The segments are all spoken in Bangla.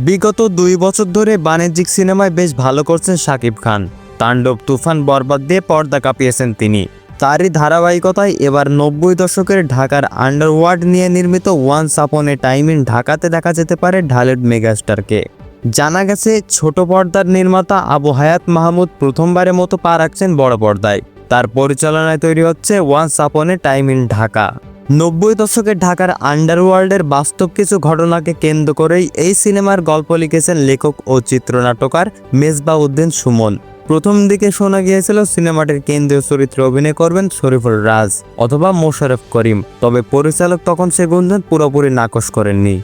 বিগত 2 বছর ধরে বাণিজ্যিক সিনেমায় বেশ ভালো করছেন শাকিব খান। তাণ্ডব, তুফান, বরবাদ দিয়ে পর্দা কাঁপিয়েছেন তিনি। তারই ধারাবাহিকতায় এবার 90 দশকের ঢাকার আন্ডারওয়ার্ল্ড নিয়ে নির্মিত once upon A time in ঢাকাতে দেখা যেতে পারে ঢালিউড মেগাস্টারকে। জানা গেছে ছোট পর্দার নির্মাতা আবু হায়াত মাহমুদ প্রথমবারের মতো পা রাখছেন বড় পর্দায়। তার পরিচালনায় তৈরি হচ্ছে once upon A time in Dhaka. 90 দশকের ঢাকার আন্ডারওয়ার্ল্ডের বাস্তব কিছু ঘটনাকে কেন্দ্র করেই এই সিনেমার গল্প লিখেছেন লেখক ও চিত্রনাট্যকার মেজবাহ উদ্দিন সুমন। প্রথম দিকে শোনা গিয়েছিল সিনেমাটির কেন্দ্রীয় চরিত্রে অভিনয় করবেন শরীফুল রাজ অথবা মোশাররফ করিম, তবে পরিচালক তখন সে গুঞ্জন পুরোপুরি নাকচ করেননি।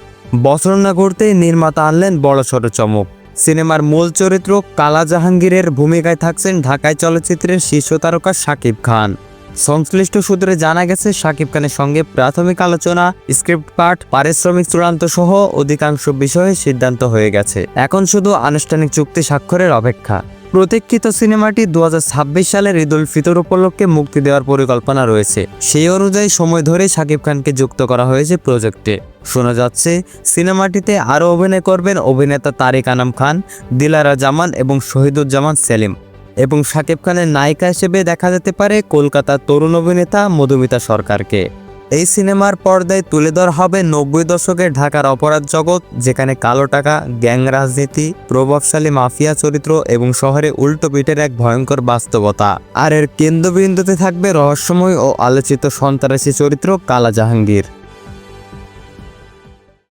বছর না ঘুরতেই নির্মাতা আনলেন বড়সড় চমক। সিনেমার মূল চরিত্র কালা জাহাঙ্গীরের ভূমিকায় থাকছেন ঢাকাই চলচ্চিত্রের শীর্ষ তারকা শাকিব খান। সংশ্লিষ্ট সূত্রে জানা গেছে শাকিব খানের সঙ্গে প্রাথমিক আলোচনা, স্ক্রিপ্ট পাঠ, পারিশ্রমিক চূড়ান্ত সহ অধিকাংশ বিষয়ে সিদ্ধান্ত হয়ে গেছে। এখন শুধু আনুষ্ঠানিক চুক্তি স্বাক্ষরের অপেক্ষা। প্রতীক্ষিত সিনেমাটি 2026 সালের ঈদ উল ফিতর উপলক্ষে মুক্তি দেওয়ার পরিকল্পনা রয়েছে। সেই অনুযায়ী সময় ধরে শাকিব খানকে যুক্ত করা হয়েছে প্রজেক্টে। শোনা যাচ্ছে সিনেমাটিতে আরও অভিনয় করবেন অভিনেতা তারিক আনাম খান, দিলারা জামান এবং শহীদুজ্জামান সেলিম। এবং শাকিব খানের নায়িকা হিসেবে দেখা যেতে পারে কলকাতার তরুণ অভিনেতা মধুমিতা সরকারকে। এই সিনেমার পর্দায় তুলে ধরা হবে 90 দশকের ঢাকার অপরাধ জগৎ, যেখানে কালো টাকা, গ্যাং রাজনীতি, প্রভাবশালী মাফিয়া চরিত্র এবং শহরে উল্টো পিঠের এক ভয়ঙ্কর বাস্তবতা। আর এর কেন্দ্রবিন্দুতে থাকবে রহস্যময় ও আলোচিত সন্ত্রাসী চরিত্র কালা জাহাঙ্গীর।